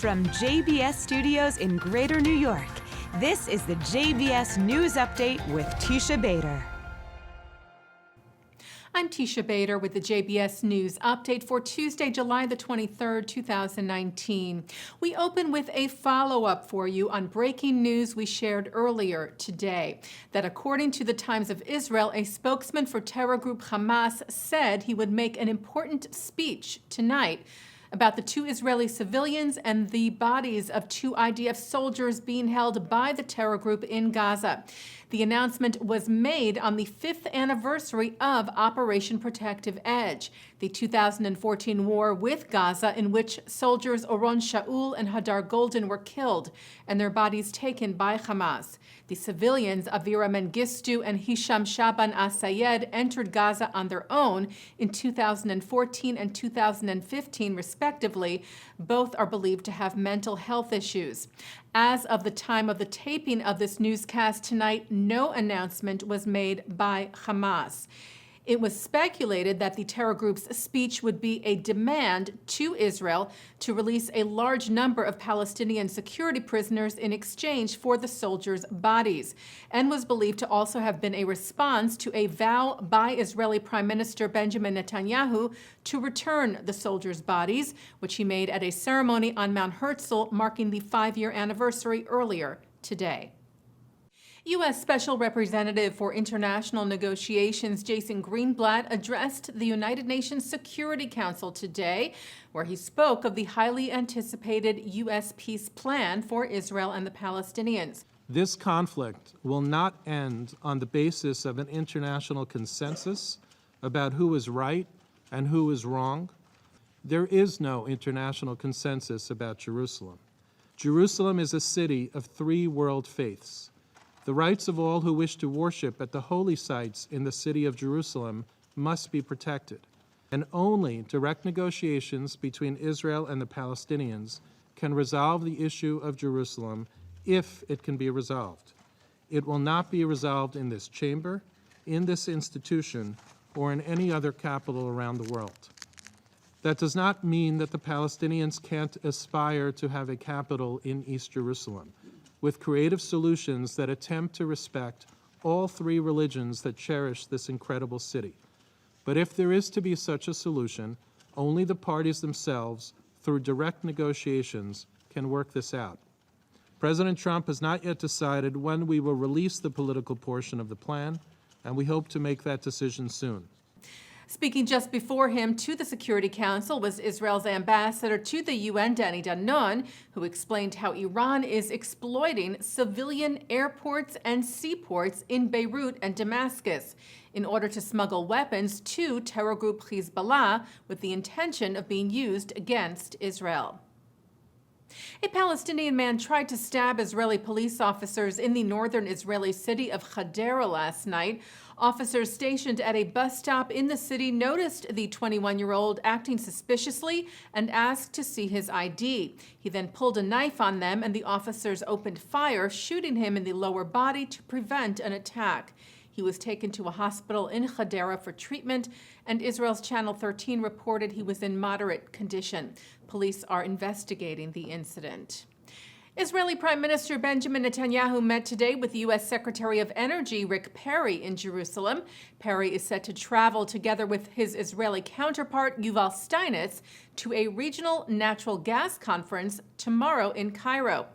From JBS Studios in Greater New York, this is the JBS News Update with Teisha Bader. I'm Teisha Bader with the JBS News Update for Tuesday, July the 23rd, 2019. We open with a follow-up for you on breaking news we shared earlier today, that according to the Times of Israel, a spokesman for terror group Hamas said he would make an important speech tonight about the 2 Israeli civilians and the bodies of 2 IDF soldiers being held by the terror group in Gaza. The announcement was made on the 5th anniversary of Operation Protective Edge, the 2014 war with Gaza in which soldiers Oron Shaul and Hadar Golden were killed and their bodies taken by Hamas. The civilians Avira Mengistu and Hisham Shaban Asayed entered Gaza on their own in 2014 and 2015, respectively. Both are believed to have mental health issues. As of the time of the taping of this newscast tonight, no announcement was made by Hamas. It was speculated that the terror group's speech would be a demand to Israel to release a large number of Palestinian security prisoners in exchange for the soldiers' bodies, and was believed to also have been a response to a vow by Israeli Prime Minister Benjamin Netanyahu to return the soldiers' bodies, which he made at a ceremony on Mount Herzl marking the 5-year anniversary earlier today. U.S. Special Representative for International Negotiations Jason Greenblatt addressed the United Nations Security Council today, where he spoke of the highly anticipated U.S. peace plan for Israel and the Palestinians. This conflict will not end on the basis of an international consensus about who is right and who is wrong. There is no international consensus about Jerusalem. Jerusalem is a city of 3 world faiths. The rights of all who wish to worship at the holy sites in the city of Jerusalem must be protected, and only direct negotiations between Israel and the Palestinians can resolve the issue of Jerusalem if it can be resolved. It will not be resolved in this chamber, in this institution, or in any other capital around the world. That does not mean that the Palestinians can't aspire to have a capital in East Jerusalem, with creative solutions that attempt to respect all 3 religions that cherish this incredible city. But if there is to be such a solution, only the parties themselves, through direct negotiations, can work this out. President Trump has not yet decided when we will release the political portion of the plan, and we hope to make that decision soon. Speaking just before him to the Security Council was Israel's ambassador to the UN, Danny Danon, who explained how Iran is exploiting civilian airports and seaports in Beirut and Damascus in order to smuggle weapons to terror group Hezbollah with the intention of being used against Israel. A Palestinian man tried to stab Israeli police officers in the northern Israeli city of Hadera last night. Officers stationed at a bus stop in the city noticed the 21-year-old acting suspiciously and asked to see his ID. He then pulled a knife on them, and the officers opened fire, shooting him in the lower body to prevent an attack. He was taken to a hospital in Hadera for treatment, and Israel's Channel 13 reported he was in moderate condition. Police are investigating the incident. Israeli Prime Minister Benjamin Netanyahu met today with U.S. Secretary of Energy Rick Perry in Jerusalem. Perry is set to travel together with his Israeli counterpart Yuval Steinitz to a regional natural gas conference tomorrow in Cairo.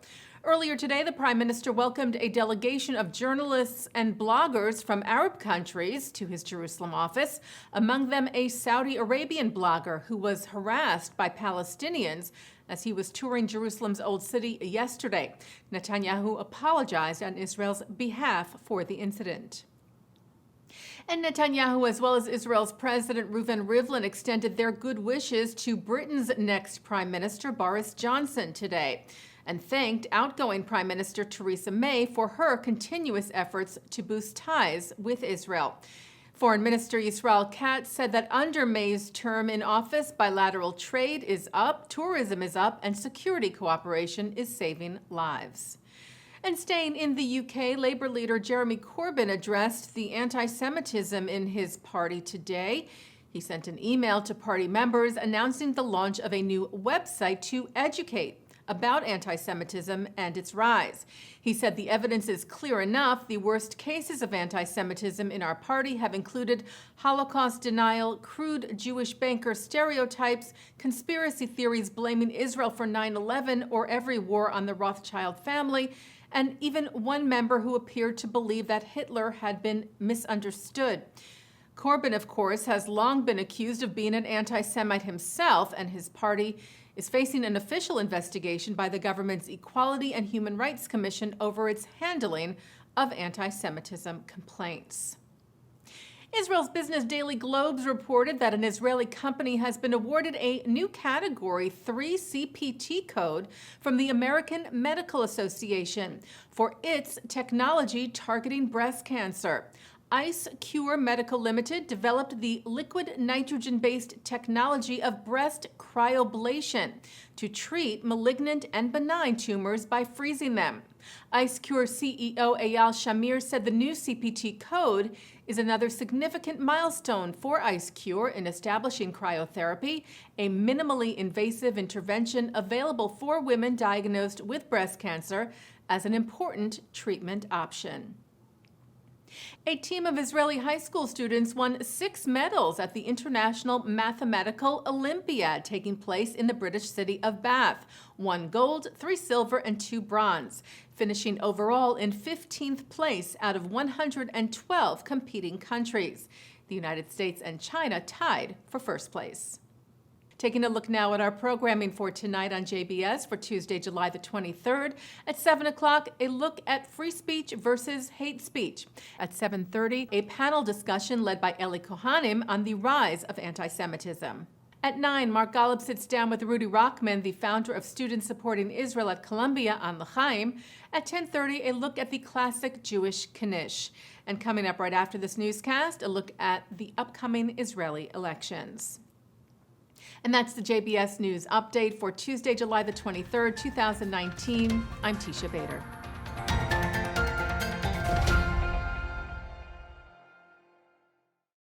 Earlier today, the Prime Minister welcomed a delegation of journalists and bloggers from Arab countries to his Jerusalem office, among them a Saudi Arabian blogger who was harassed by Palestinians as he was touring Jerusalem's Old City yesterday. Netanyahu apologized on Israel's behalf for the incident. And Netanyahu, as well as Israel's President Reuven Rivlin, extended their good wishes to Britain's next Prime Minister, Boris Johnson, today, and thanked outgoing Prime Minister Theresa May for her continuous efforts to boost ties with Israel. Foreign Minister Yisrael Katz said that under May's term in office, bilateral trade is up, tourism is up, and security cooperation is saving lives. And staying in the UK, Labour leader Jeremy Corbyn addressed the anti-Semitism in his party today. He sent an email to party members announcing the launch of a new website to educate about anti-Semitism and its rise. He said the evidence is clear enough. The worst cases of anti-Semitism in our party have included Holocaust denial, crude Jewish banker stereotypes, conspiracy theories blaming Israel for 9/11 or every war on the Rothschild family, and even one member who appeared to believe that Hitler had been misunderstood. Corbyn, of course, has long been accused of being an anti-Semite himself, and his party is facing an official investigation by the government's Equality and Human Rights Commission over its handling of anti-Semitism complaints. Israel's Business Daily Globes reported that an Israeli company has been awarded a new Category 3 CPT code from the American Medical Association for its technology targeting breast cancer. Ice Cure Medical Limited developed the liquid nitrogen-based technology of breast cryoablation to treat malignant and benign tumors by freezing them. Ice Cure CEO Eyal Shamir said the new CPT code is another significant milestone for Ice Cure in establishing cryotherapy, a minimally invasive intervention available for women diagnosed with breast cancer, as an important treatment option. A team of Israeli high school students won 6 medals at the International Mathematical Olympiad taking place in the British city of Bath. 1 gold, 3 silver, and 2 bronze, finishing overall in 15th place out of 112 competing countries. The United States and China tied for first place. Taking a look now at our programming for tonight on JBS for Tuesday, July the 23rd. At 7 o'clock, a look at free speech versus hate speech. At 7:30, a panel discussion led by Eli Kohanim on the rise of anti-Semitism. At 9, Mark Golub sits down with Rudy Rockman, the founder of Students Supporting Israel at Columbia, on L'chaim. At 10:30, a look at the classic Jewish Knish. And coming up right after this newscast, a look at the upcoming Israeli elections. And that's the JBS News Update for Tuesday, July the 23rd, 2019. I'm Teisha Bader.